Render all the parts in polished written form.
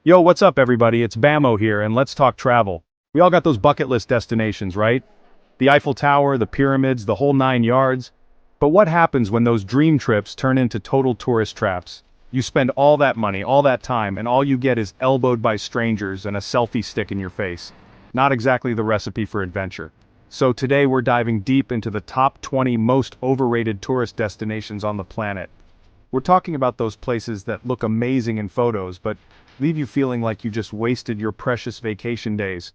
Yo, what's up everybody? It's Bamo here and let's talk travel. We all got those bucket list destinations, right? The Eiffel Tower, the pyramids, the whole 9 yards. But what happens when those dream trips turn into total tourist traps? You spend all that money, all that time, and all you get is elbowed by strangers and a selfie stick in your face. Not exactly the recipe for adventure. So today we're diving deep into the top 20 most overrated tourist destinations on the planet. We're talking about those places that look amazing in photos, but leave you feeling like you just wasted your precious vacation days.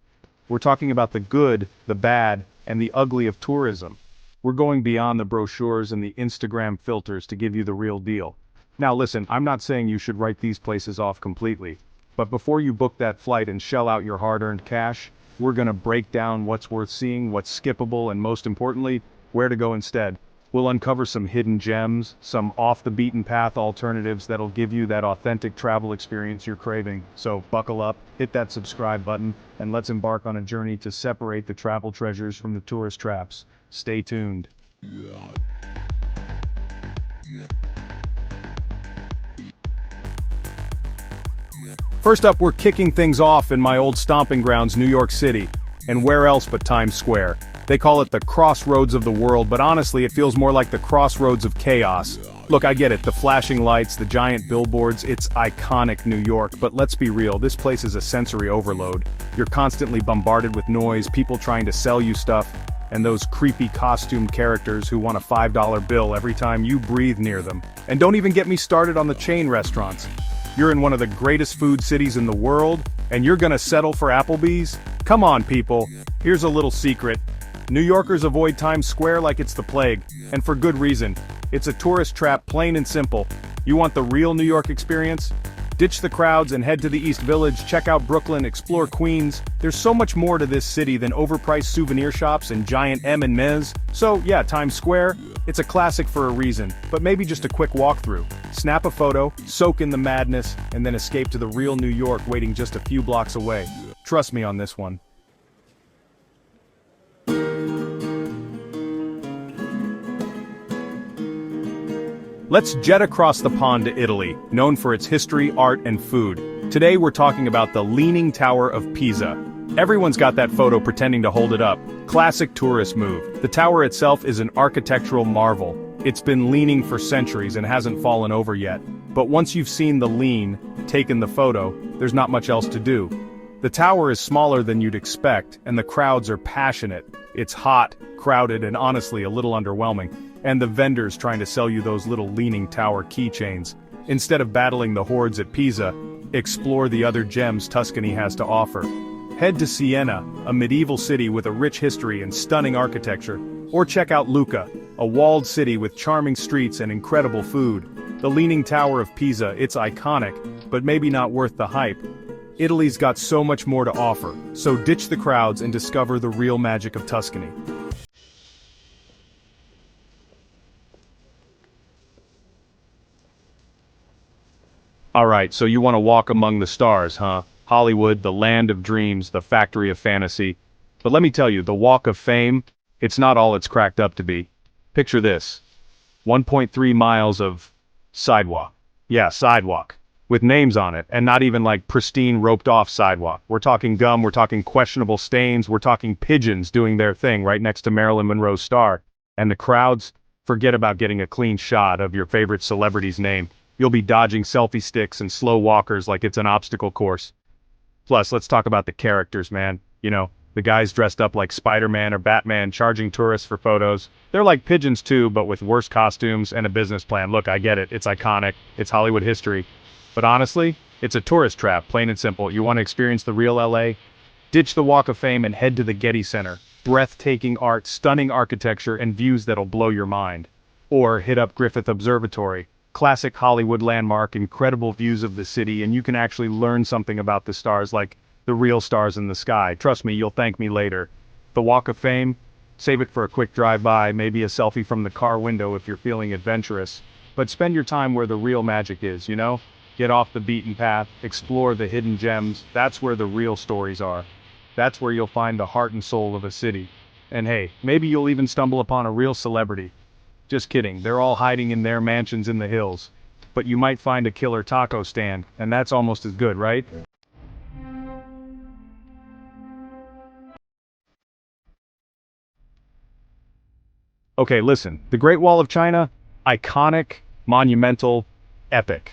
We're talking about the good, the bad, and the ugly of tourism. We're going beyond the brochures and the Instagram filters to give you the real deal. Now listen, I'm not saying you should write these places off completely, but before you book that flight and shell out your hard-earned cash, we're gonna break down what's worth seeing, what's skippable, and most importantly, where to go instead. We'll uncover some hidden gems, some off-the-beaten-path alternatives that'll give you that authentic travel experience you're craving. So buckle up, hit that subscribe button, and let's embark on a journey to separate the travel treasures from the tourist traps. Stay tuned. First up, we're kicking things off in my old stomping grounds, New York City. And where else but Times Square? They call it the crossroads of the world, but honestly it feels more like the crossroads of chaos. Look, I get it, the flashing lights, the giant billboards, it's iconic New York, but let's be real, this place is a sensory overload. You're constantly bombarded with noise, people trying to sell you stuff, and those creepy costumed characters who want a $5 bill every time you breathe near them. And don't even get me started on the chain restaurants. You're in one of the greatest food cities in the world, and you're gonna settle for Applebee's? Come on people, here's a little secret. New Yorkers avoid Times Square like it's the plague, and for good reason. It's a tourist trap, plain and simple. You want the real New York experience? Ditch the crowds and head to the East Village, check out Brooklyn, explore Queens. There's so much more to this city than overpriced souvenir shops and giant M&Ms. So yeah, Times Square, it's a classic for a reason, but maybe just a quick walkthrough. Snap a photo, soak in the madness, and then escape to the real New York waiting just a few blocks away. Trust me on this one. Let's jet across the pond to Italy, known for its history, art, and food. Today we're talking about the Leaning Tower of Pisa. Everyone's got that photo pretending to hold it up. Classic tourist move. The tower itself is an architectural marvel. It's been leaning for centuries and hasn't fallen over yet. But once you've seen the lean, taken the photo, there's not much else to do. The tower is smaller than you'd expect, and the crowds are passionate. It's hot, crowded, and honestly a little underwhelming. And the vendors trying to sell you those little leaning tower keychains. Instead of battling the hordes at Pisa, explore the other gems Tuscany has to offer. Head to Siena, a medieval city with a rich history and stunning architecture, or check out Lucca, a walled city with charming streets and incredible food. The Leaning Tower of Pisa, it's iconic, but maybe not worth the hype. Italy's got so much more to offer, so ditch the crowds and discover the real magic of Tuscany. Alright, so you want to walk among the stars, huh? Hollywood, the land of dreams, the factory of fantasy. But let me tell you, the Walk of Fame, it's not all it's cracked up to be. Picture this. 1.3 miles of sidewalk. Yeah, sidewalk. With names on it, and not even like pristine roped-off sidewalk. We're talking gum, we're talking questionable stains, we're talking pigeons doing their thing right next to Marilyn Monroe's star. And the crowds, forget about getting a clean shot of your favorite celebrity's name. You'll be dodging selfie sticks and slow walkers like it's an obstacle course. Plus, let's talk about the characters, man. You know, the guys dressed up like Spider-Man or Batman charging tourists for photos. They're like pigeons too, but with worse costumes and a business plan. Look, I get it. It's iconic. It's Hollywood history. But honestly, it's a tourist trap, plain and simple. You want to experience the real LA? Ditch the Walk of Fame and head to the Getty Center. Breathtaking art, stunning architecture, and views that'll blow your mind. Or hit up Griffith Observatory. Classic Hollywood landmark, incredible views of the city, and you can actually learn something about the stars, like the real stars in the sky. Trust me, you'll thank me later. The Walk of Fame? Save it for a quick drive-by, maybe a selfie from the car window if you're feeling adventurous. But spend your time where the real magic is, you know? Get off the beaten path, explore the hidden gems. That's where the real stories are. That's where you'll find the heart and soul of a city. And hey, maybe you'll even stumble upon a real celebrity. Just kidding, they're all hiding in their mansions in the hills. But you might find a killer taco stand, and that's almost as good, right? Okay, listen, the Great Wall of China, iconic, monumental, epic.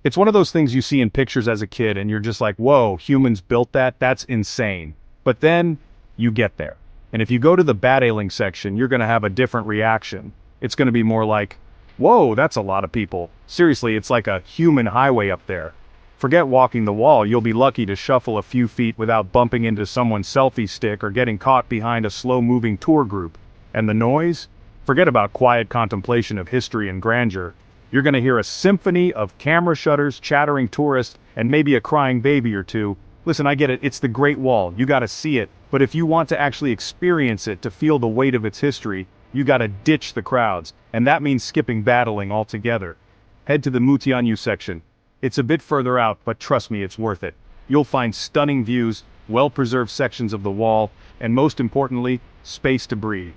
It's one of those things you see in pictures as a kid and you're just like, whoa, humans built that? That's insane. But then, you get there. And if you go to the bat-ailing section, you're gonna have a different reaction. It's gonna be more like, whoa, that's a lot of people. Seriously, it's like a human highway up there. Forget walking the wall, you'll be lucky to shuffle a few feet without bumping into someone's selfie stick or getting caught behind a slow-moving tour group. And the noise? Forget about quiet contemplation of history and grandeur. You're gonna hear a symphony of camera shutters, chattering tourists, and maybe a crying baby or two. Listen, I get it, it's the Great Wall, you gotta see it. But if you want to actually experience it, to feel the weight of its history, you gotta ditch the crowds. And that means skipping battling altogether. Head to the Mutianyu section. It's a bit further out, but trust me, it's worth it. You'll find stunning views, well-preserved sections of the wall, and most importantly, space to breathe.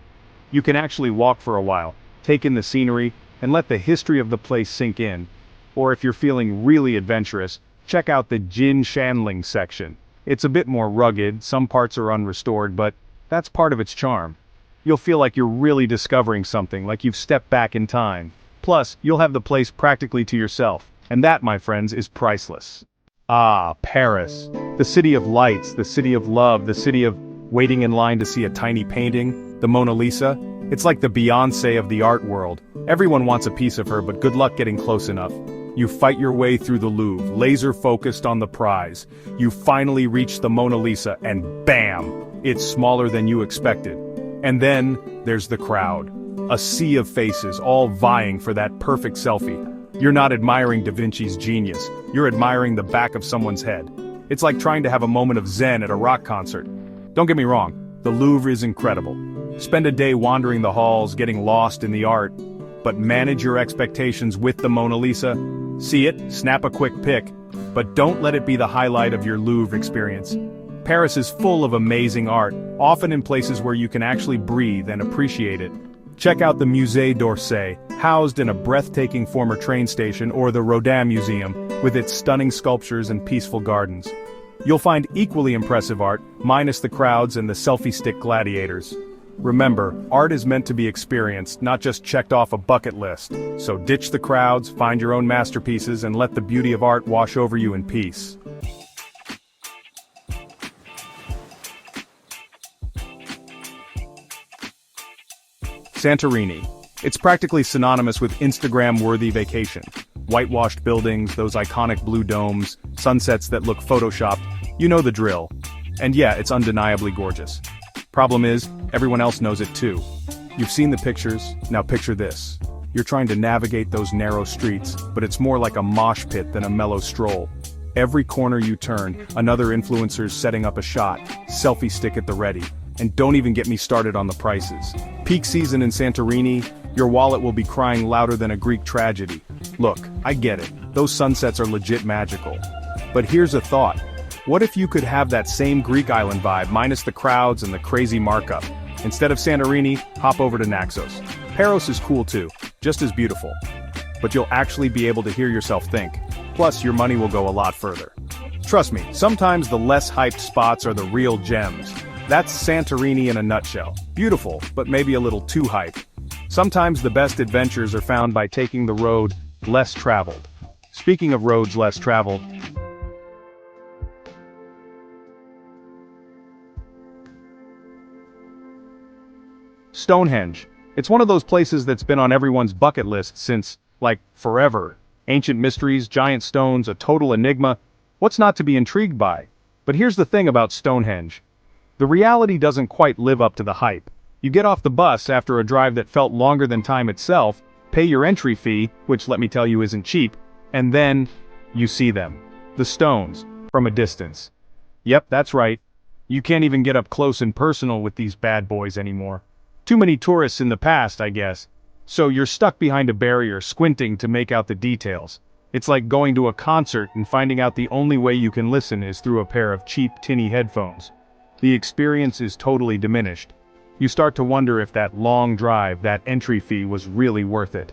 You can actually walk for a while, take in the scenery, and let the history of the place sink in. Or if you're feeling really adventurous, check out the Jin Shanling section. It's a bit more rugged, some parts are unrestored, but that's part of its charm. You'll feel like you're really discovering something, like you've stepped back in time. Plus, you'll have the place practically to yourself. And that, my friends, is priceless. Ah, Paris. The city of lights, the city of love, the city of waiting in line to see a tiny painting, the Mona Lisa. It's like the Beyoncé of the art world. Everyone wants a piece of her, but good luck getting close enough. You fight your way through the Louvre, laser-focused on the prize. You finally reach the Mona Lisa, and bam! It's smaller than you expected. And then, there's the crowd. A sea of faces, all vying for that perfect selfie. You're not admiring Da Vinci's genius, you're admiring the back of someone's head. It's like trying to have a moment of zen at a rock concert. Don't get me wrong, the Louvre is incredible. Spend a day wandering the halls, getting lost in the art. But manage your expectations with the Mona Lisa. See it, snap a quick pic, but don't let it be the highlight of your Louvre experience. Paris is full of amazing art, often in places where you can actually breathe and appreciate it. Check out the Musée d'Orsay, housed in a breathtaking former train station, or the Rodin Museum, with its stunning sculptures and peaceful gardens. You'll find equally impressive art, minus the crowds and the selfie stick gladiators. Remember, art is meant to be experienced, not just checked off a bucket list. So ditch the crowds, find your own masterpieces, and let the beauty of art wash over you in peace. Santorini. It's practically synonymous with Instagram-worthy vacation. Whitewashed buildings, those iconic blue domes, sunsets that look photoshopped, you know the drill. And yeah, it's undeniably gorgeous. Problem is, everyone else knows it too. You've seen the pictures, now picture this. You're trying to navigate those narrow streets, but it's more like a mosh pit than a mellow stroll. Every corner you turn, another influencer's setting up a shot, selfie stick at the ready. And don't even get me started on the prices. Peak season in Santorini, your wallet will be crying louder than a Greek tragedy. Look, I get it, those sunsets are legit magical. But here's a thought. What if you could have that same Greek island vibe minus the crowds and the crazy markup? Instead of Santorini, hop over to Naxos. Paros is cool too, just as beautiful. But you'll actually be able to hear yourself think. Plus, your money will go a lot further. Trust me, sometimes the less hyped spots are the real gems. That's Santorini in a nutshell. Beautiful, but maybe a little too hyped. Sometimes the best adventures are found by taking the road less traveled. Speaking of roads less traveled, Stonehenge. It's one of those places that's been on everyone's bucket list since, like, forever. Ancient mysteries, giant stones, a total enigma. What's not to be intrigued by? But here's the thing about Stonehenge. The reality doesn't quite live up to the hype. You get off the bus after a drive that felt longer than time itself, pay your entry fee, which let me tell you isn't cheap, and then, you see them. The stones, from a distance. Yep, that's right. You can't even get up close and personal with these bad boys anymore. Too many tourists in the past, I guess. So you're stuck behind a barrier, squinting to make out the details. It's like going to a concert and finding out the only way you can listen is through a pair of cheap, tinny headphones. The experience is totally diminished. You start to wonder if that long drive, that entry fee was really worth it.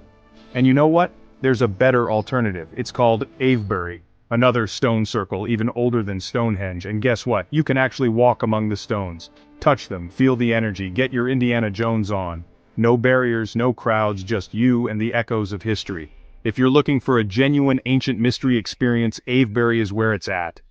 And you know what? There's a better alternative. It's called Avebury, another stone circle even older than Stonehenge, and guess what? You can actually walk among the stones. Touch them, feel the energy, get your Indiana Jones on. No barriers, no crowds, just you and the echoes of history. If you're looking for a genuine ancient mystery experience, Avebury is where it's at.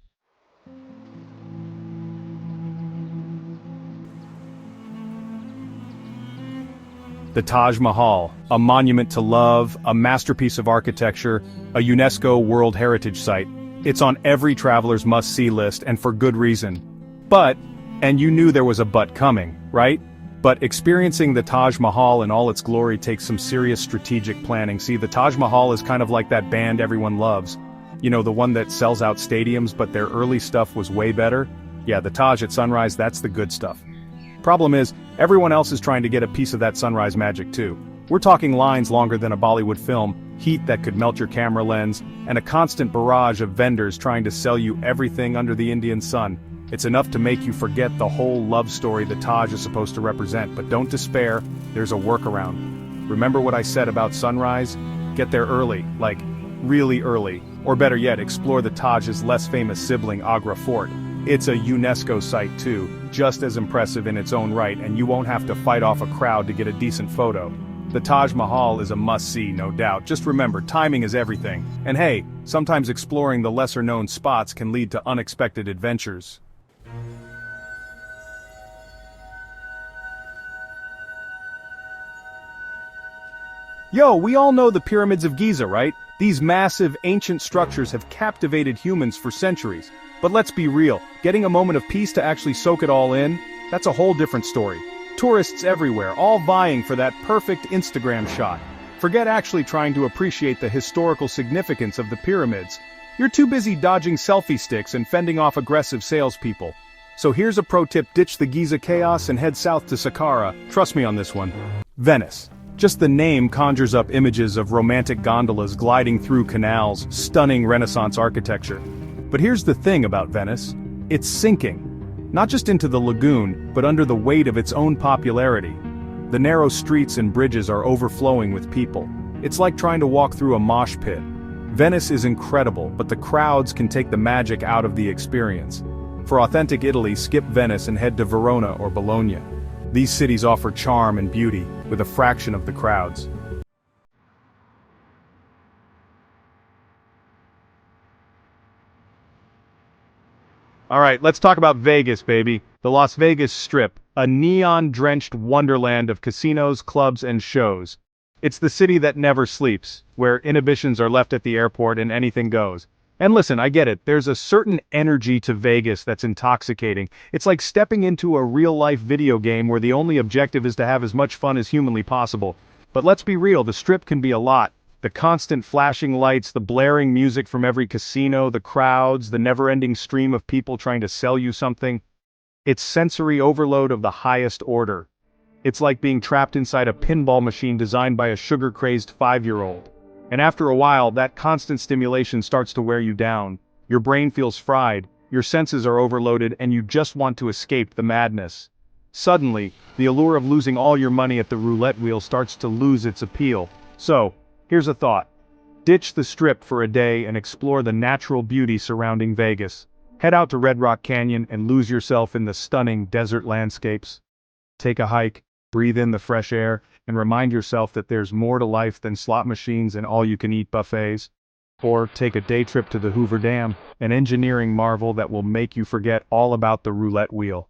The Taj Mahal, a monument to love, a masterpiece of architecture, a UNESCO World Heritage Site. It's on every traveler's must-see list, and for good reason. But, and you knew there was a but coming, right? But experiencing the Taj Mahal in all its glory takes some serious strategic planning. See, the Taj Mahal is kind of like that band everyone loves. You know, the one that sells out stadiums, but their early stuff was way better? Yeah, the Taj at sunrise, that's the good stuff. Problem is, everyone else is trying to get a piece of that sunrise magic too. We're talking lines longer than a Bollywood film, heat that could melt your camera lens, and a constant barrage of vendors trying to sell you everything under the Indian sun. It's enough to make you forget the whole love story the Taj is supposed to represent, but don't despair, there's a workaround. Remember what I said about sunrise? Get there early, like, really early. Or better yet, explore the Taj's less famous sibling, Agra Fort. It's a UNESCO site too, just as impressive in its own right, and you won't have to fight off a crowd to get a decent photo. The Taj Mahal is a must-see, no doubt. Just remember, timing is everything. And hey, sometimes exploring the lesser-known spots can lead to unexpected adventures. Yo, we all know the pyramids of Giza, right? These massive, ancient structures have captivated humans for centuries. But let's be real, getting a moment of peace to actually soak it all in, that's a whole different story. Tourists everywhere, all vying for that perfect Instagram shot. Forget actually trying to appreciate the historical significance of the pyramids. You're too busy dodging selfie sticks and fending off aggressive salespeople. So here's a pro tip: ditch the Giza chaos and head south to Saqqara. Trust me on this one. Venice. Just the name conjures up images of romantic gondolas gliding through canals, stunning Renaissance architecture. But here's the thing about Venice. It's sinking. Not just into the lagoon, but under the weight of its own popularity. The narrow streets and bridges are overflowing with people. It's like trying to walk through a mosh pit. Venice is incredible, but the crowds can take the magic out of the experience. For authentic Italy, skip Venice and head to Verona or Bologna. These cities offer charm and beauty, with a fraction of the crowds. Alright, let's talk about Vegas, baby. The Las Vegas Strip, a neon-drenched wonderland of casinos, clubs, and shows. It's the city that never sleeps, where inhibitions are left at the airport and anything goes. And listen, I get it, there's a certain energy to Vegas that's intoxicating. It's like stepping into a real-life video game where the only objective is to have as much fun as humanly possible. But let's be real, the Strip can be a lot. The constant flashing lights, the blaring music from every casino, the crowds, the never-ending stream of people trying to sell you something. It's sensory overload of the highest order. It's like being trapped inside a pinball machine designed by a sugar-crazed 5-year-old. And after a while, that constant stimulation starts to wear you down. Your brain feels fried, your senses are overloaded, and you just want to escape the madness. Suddenly, the allure of losing all your money at the roulette wheel starts to lose its appeal. So, here's a thought. Ditch the Strip for a day and explore the natural beauty surrounding Vegas. Head out to Red Rock Canyon and lose yourself in the stunning desert landscapes. Take a hike, breathe in the fresh air, and remind yourself that there's more to life than slot machines and all-you-can-eat buffets. Or take a day trip to the Hoover Dam, an engineering marvel that will make you forget all about the roulette wheel.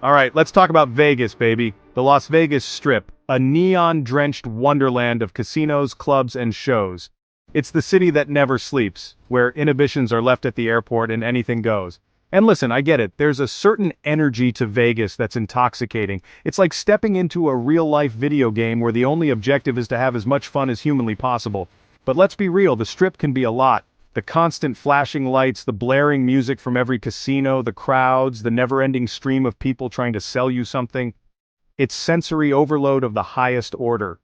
Alright, let's talk about Vegas, baby. The Las Vegas Strip, a neon-drenched wonderland of casinos, clubs, and shows. It's the city that never sleeps, where inhibitions are left at the airport and anything goes. And listen, I get it, there's a certain energy to Vegas that's intoxicating. It's like stepping into a real-life video game where the only objective is to have as much fun as humanly possible. But let's be real, the Strip can be a lot. The constant flashing lights, the blaring music from every casino, the crowds, the never-ending stream of people trying to sell you something. It's sensory overload of the highest order.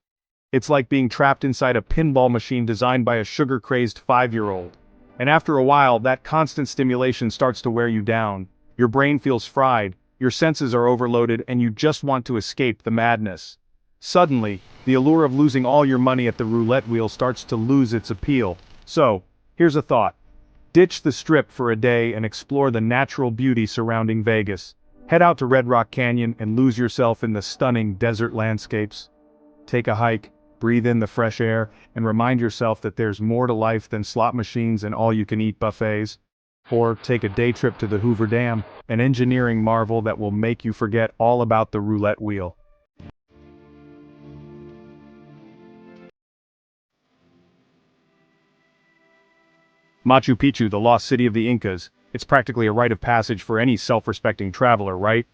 It's like being trapped inside a pinball machine designed by a sugar-crazed 5-year-old. And after a while, that constant stimulation starts to wear you down. Your brain feels fried, your senses are overloaded, and you just want to escape the madness. Suddenly, the allure of losing all your money at the roulette wheel starts to lose its appeal. So, here's a thought. Ditch the Strip for a day and explore the natural beauty surrounding Vegas. Head out to Red Rock Canyon and lose yourself in the stunning desert landscapes. Take a hike, breathe in the fresh air, and remind yourself that there's more to life than slot machines and all-you-can-eat buffets. Or take a day trip to the Hoover Dam, an engineering marvel that will make you forget all about the roulette wheel. Machu Picchu, the lost city of the Incas. It's practically a rite of passage for any self-respecting traveler, right?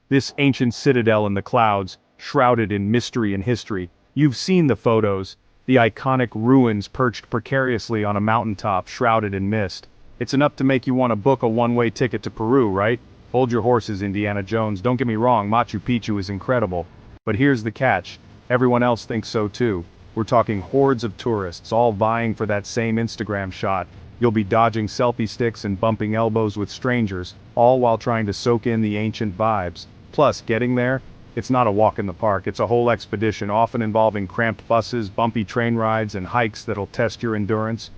This ancient citadel in the clouds, shrouded in mystery and history. You've seen the photos, the iconic ruins perched precariously on a mountaintop shrouded in mist. It's enough to make you want to book a one-way ticket to Peru, right? Hold your horses, Indiana Jones. Don't get me wrong, Machu Picchu is incredible. But here's the catch. Everyone else thinks so too. We're talking hordes of tourists, all vying for that same Instagram shot. You'll be dodging selfie sticks and bumping elbows with strangers, all while trying to soak in the ancient vibes. Plus, getting there? It's not a walk in the park, it's a whole expedition, often involving cramped buses, bumpy train rides, and hikes that'll test your endurance.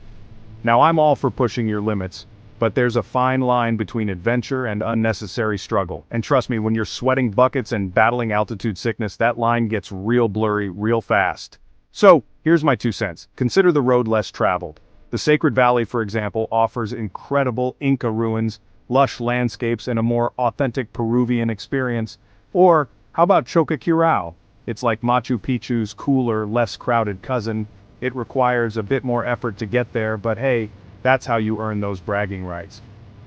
Now I'm all for pushing your limits, but there's a fine line between adventure and unnecessary struggle. And trust me, when you're sweating buckets and battling altitude sickness, that line gets real blurry real fast. So, here's my 2 cents. Consider the road less traveled. The Sacred Valley, for example, offers incredible Inca ruins, lush landscapes, and a more authentic Peruvian experience. Or, how about Choqquequirao? It's like Machu Picchu's cooler, less crowded cousin. It requires a bit more effort to get there, but hey, that's how you earn those bragging rights.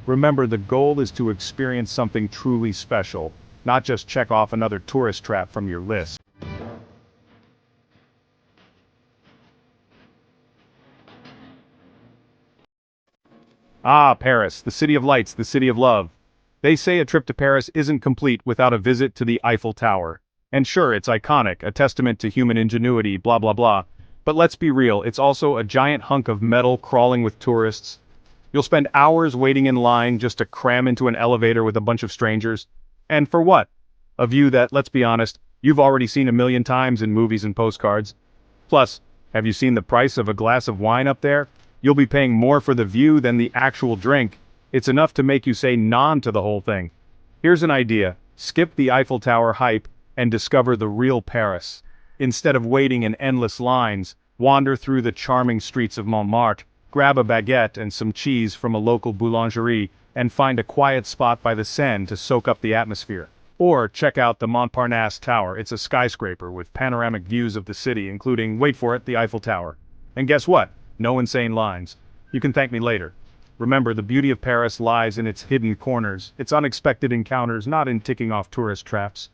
Remember, the goal is to experience something truly special, not just check off another tourist trap from your list. Ah, Paris, the city of lights, the city of love. They say a trip to Paris isn't complete without a visit to the Eiffel Tower. And sure, it's iconic, a testament to human ingenuity, blah blah blah. But let's be real, it's also a giant hunk of metal crawling with tourists. You'll spend hours waiting in line just to cram into an elevator with a bunch of strangers. And for what? A view that, let's be honest, you've already seen a million times in movies and postcards. Plus, have you seen the price of a glass of wine up there? You'll be paying more for the view than the actual drink. It's enough to make you say non to the whole thing. Here's an idea. Skip the Eiffel Tower hype and discover the real Paris. Instead of waiting in endless lines, wander through the charming streets of Montmartre, grab a baguette and some cheese from a local boulangerie, and find a quiet spot by the Seine to soak up the atmosphere. Or check out the Montparnasse Tower. It's a skyscraper with panoramic views of the city, including, wait for it, the Eiffel Tower. And guess what? No insane lines. You can thank me later. Remember, the beauty of Paris lies in its hidden corners, its unexpected encounters, not in ticking off tourist traps.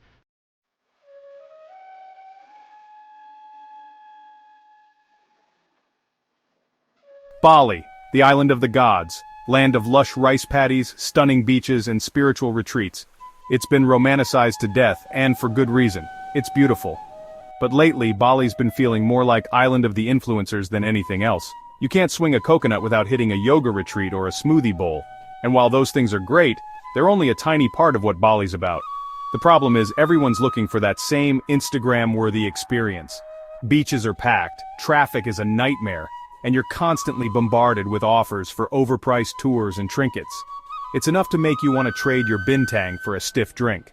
Bali, the island of the gods, land of lush rice paddies, stunning beaches, and spiritual retreats. It's been romanticized to death, and for good reason. It's beautiful. But lately, Bali's been feeling more like island of the influencers than anything else. You can't swing a coconut without hitting a yoga retreat or a smoothie bowl. And while those things are great, they're only a tiny part of what Bali's about. The problem is everyone's looking for that same Instagram-worthy experience. Beaches are packed, traffic is a nightmare, and you're constantly bombarded with offers for overpriced tours and trinkets. It's enough to make you want to trade your bintang for a stiff drink.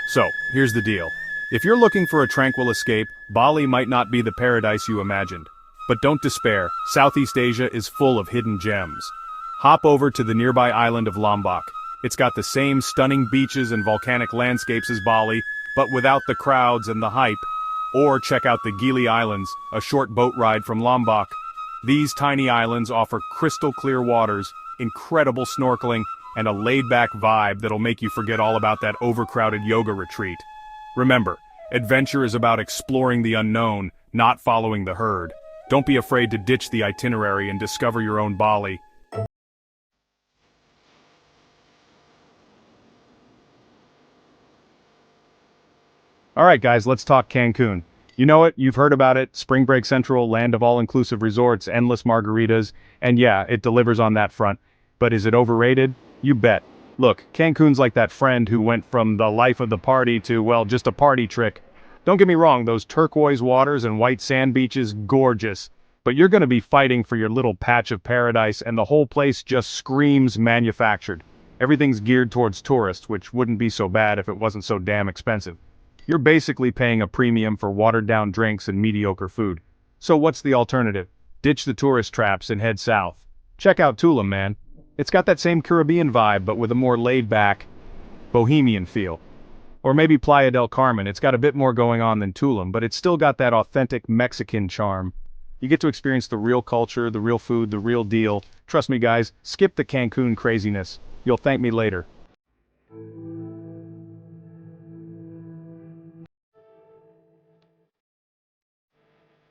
So, here's the deal. If you're looking for a tranquil escape, Bali might not be the paradise you imagined. But don't despair, Southeast Asia is full of hidden gems. Hop over to the nearby island of Lombok. It's got the same stunning beaches and volcanic landscapes as Bali, but without the crowds and the hype. Or check out the Gili Islands, a short boat ride from Lombok. These tiny islands offer crystal clear waters, incredible snorkeling, and a laid-back vibe that'll make you forget all about that overcrowded yoga retreat. Remember, adventure is about exploring the unknown, not following the herd. Don't be afraid to ditch the itinerary and discover your own Bali. Alright guys, let's talk Cancun. You know it, you've heard about it, Spring Break Central, land of all-inclusive resorts, endless margaritas, and yeah, it delivers on that front. But is it overrated? You bet. Look, Cancun's like that friend who went from the life of the party to, well, just a party trick. Don't get me wrong, those turquoise waters and white sand beaches, gorgeous. But you're gonna be fighting for your little patch of paradise and the whole place just screams manufactured. Everything's geared towards tourists, which wouldn't be so bad if it wasn't so damn expensive. You're basically paying a premium for watered-down drinks and mediocre food. So what's the alternative? Ditch the tourist traps and head south. Check out Tulum, man. It's got that same Caribbean vibe, but with a more laid-back, bohemian feel. Or maybe Playa del Carmen. It's got a bit more going on than Tulum, but it's still got that authentic Mexican charm. You get to experience the real culture, the real food, the real deal. Trust me guys, skip the Cancun craziness. You'll thank me later.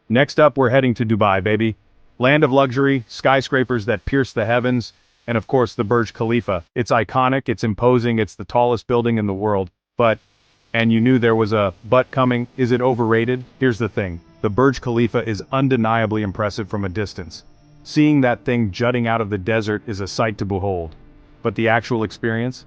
Next up, we're heading to Dubai, baby. Land of luxury, skyscrapers that pierce the heavens, and of course the Burj Khalifa. It's iconic, it's imposing, it's the tallest building in the world. But, and you knew there was a but coming, is it overrated? Here's the thing, the Burj Khalifa is undeniably impressive from a distance. Seeing that thing jutting out of the desert is a sight to behold. But the actual experience?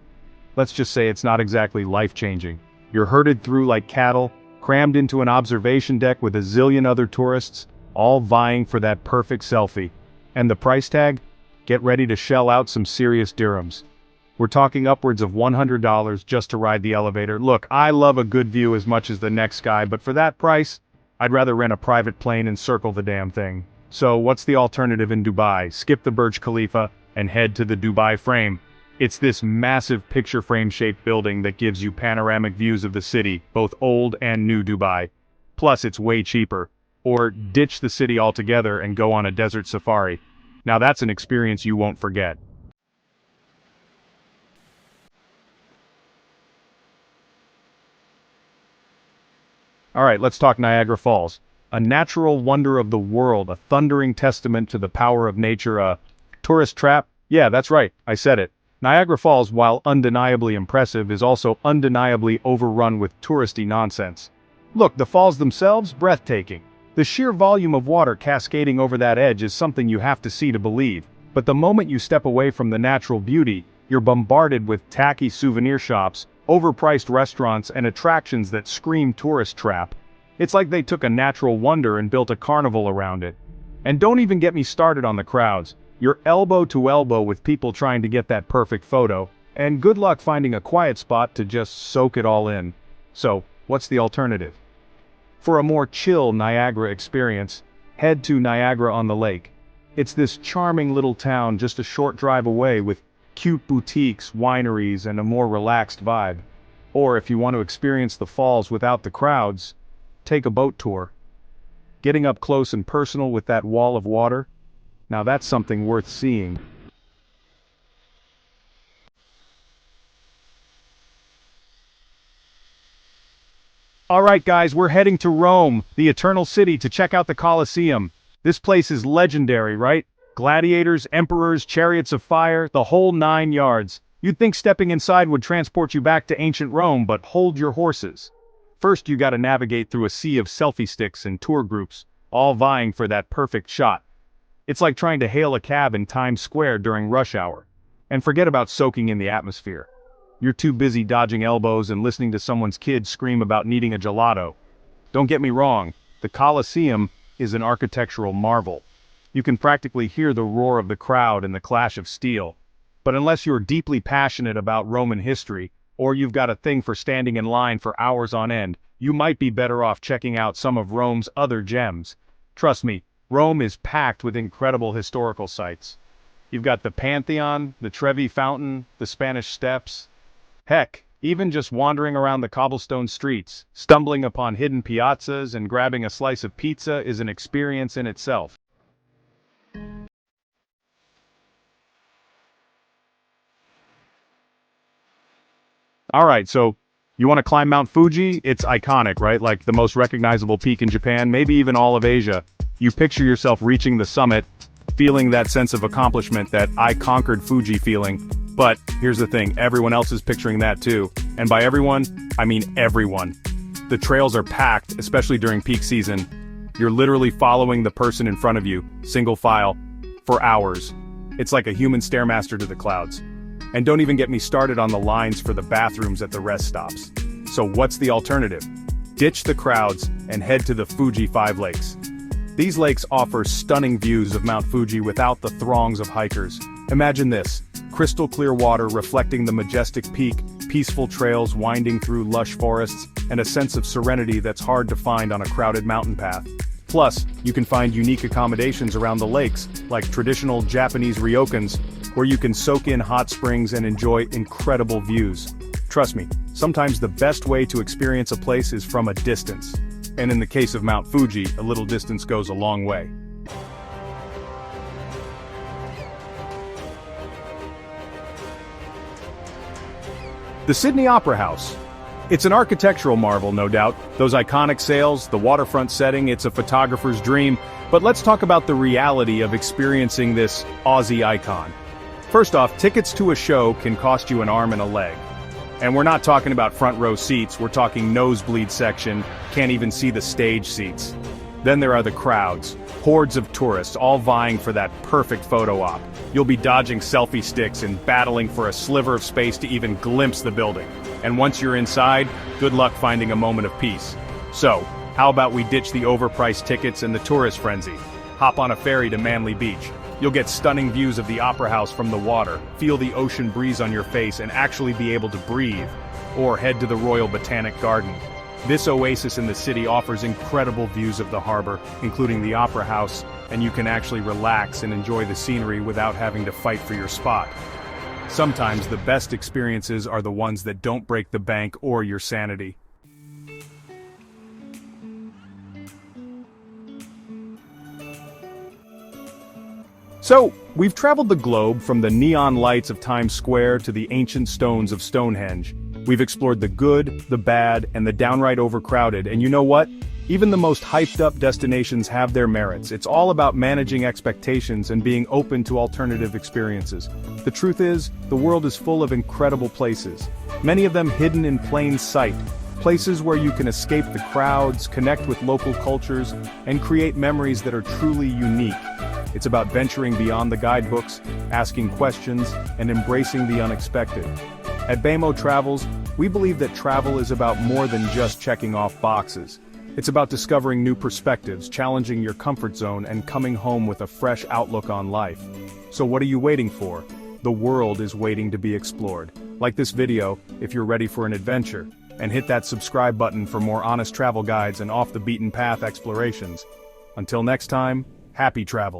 Let's just say it's not exactly life-changing. You're herded through like cattle, crammed into an observation deck with a zillion other tourists, all vying for that perfect selfie. And the price tag? Get ready to shell out some serious dirhams. We're talking upwards of $100 just to ride the elevator. Look, I love a good view as much as the next guy, but for that price, I'd rather rent a private plane and circle the damn thing. So what's the alternative in Dubai? Skip the Burj Khalifa and head to the Dubai Frame. It's this massive picture frame shaped building that gives you panoramic views of the city, both old and new Dubai. Plus it's way cheaper. Or ditch the city altogether and go on a desert safari. Now that's an experience you won't forget. Alright, let's talk Niagara Falls. A natural wonder of the world, a thundering testament to the power of nature, a tourist trap? Yeah, that's right, I said it. Niagara Falls, while undeniably impressive, is also undeniably overrun with touristy nonsense. Look, the falls themselves, breathtaking. The sheer volume of water cascading over that edge is something you have to see to believe. But the moment you step away from the natural beauty, you're bombarded with tacky souvenir shops, overpriced restaurants, and attractions that scream tourist trap. It's like they took a natural wonder and built a carnival around it. And don't even get me started on the crowds. You're elbow to elbow with people trying to get that perfect photo, and good luck finding a quiet spot to just soak it all in. So, what's the alternative? For a more chill Niagara experience, head to Niagara-on-the-Lake. It's this charming little town just a short drive away with cute boutiques, wineries, and a more relaxed vibe. Or if you want to experience the falls without the crowds, take a boat tour. Getting up close and personal with that wall of water? Now that's something worth seeing. Alright guys, we're heading to Rome, the Eternal City, to check out the Coliseum. This place is legendary, right? Gladiators, emperors, chariots of fire, the whole 9 yards. You'd think stepping inside would transport you back to ancient Rome, but hold your horses. First you gotta navigate through a sea of selfie sticks and tour groups, all vying for that perfect shot. It's like trying to hail a cab in Times Square during rush hour. And forget about soaking in the atmosphere. You're too busy dodging elbows and listening to someone's kid scream about needing a gelato. Don't get me wrong, the Coliseum is an architectural marvel. You can practically hear the roar of the crowd and the clash of steel. But unless you're deeply passionate about Roman history, or you've got a thing for standing in line for hours on end, you might be better off checking out some of Rome's other gems. Trust me, Rome is packed with incredible historical sites. You've got the Pantheon, the Trevi Fountain, the Spanish Steps. Heck, even just wandering around the cobblestone streets, stumbling upon hidden piazzas and grabbing a slice of pizza is an experience in itself. Alright, so you want to climb Mount Fuji? It's iconic, right? Like the most recognizable peak in Japan, maybe even all of Asia. You picture yourself reaching the summit, feeling that sense of accomplishment, that I conquered Fuji feeling. But here's the thing, everyone else is picturing that too. And by everyone, I mean everyone. The trails are packed, especially during peak season. You're literally following the person in front of you, single file, for hours. It's like a human stairmaster to the clouds. And don't even get me started on the lines for the bathrooms at the rest stops. So what's the alternative? Ditch the crowds and head to the Fuji 5 Lakes. These lakes offer stunning views of Mount Fuji without the throngs of hikers. Imagine this, crystal clear water reflecting the majestic peak, peaceful trails winding through lush forests, and a sense of serenity that's hard to find on a crowded mountain path. Plus, you can find unique accommodations around the lakes, like traditional Japanese ryokans, where you can soak in hot springs and enjoy incredible views. Trust me, sometimes the best way to experience a place is from a distance. And in the case of Mount Fuji, a little distance goes a long way. The Sydney Opera House. It's an architectural marvel, no doubt. Those iconic sails, the waterfront setting, it's a photographer's dream. But let's talk about the reality of experiencing this Aussie icon. First off, tickets to a show can cost you an arm and a leg. And we're not talking about front row seats, we're talking nosebleed section, can't even see the stage seats. Then there are the crowds, hordes of tourists all vying for that perfect photo op. You'll be dodging selfie sticks and battling for a sliver of space to even glimpse the building. And once you're inside, good luck finding a moment of peace. So, how about we ditch the overpriced tickets and the tourist frenzy? Hop on a ferry to Manly Beach. You'll get stunning views of the Opera House from the water, feel the ocean breeze on your face and actually be able to breathe. Or head to the Royal Botanic Garden. This oasis in the city offers incredible views of the harbor, including the Opera House, and you can actually relax and enjoy the scenery without having to fight for your spot. Sometimes the best experiences are the ones that don't break the bank or your sanity. So, we've traveled the globe from the neon lights of Times Square to the ancient stones of Stonehenge. We've explored the good, the bad, and the downright overcrowded, and you know what? Even the most hyped-up destinations have their merits. It's all about managing expectations and being open to alternative experiences. The truth is, the world is full of incredible places, many of them hidden in plain sight. Places where you can escape the crowds, connect with local cultures, and create memories that are truly unique. It's about venturing beyond the guidebooks, asking questions, and embracing the unexpected. At BAMO Travels, we believe that travel is about more than just checking off boxes. It's about discovering new perspectives, challenging your comfort zone, and coming home with a fresh outlook on life. So what are you waiting for? The world is waiting to be explored. Like this video, if you're ready for an adventure, and hit that subscribe button for more honest travel guides and off-the-beaten-path explorations. Until next time, happy travel.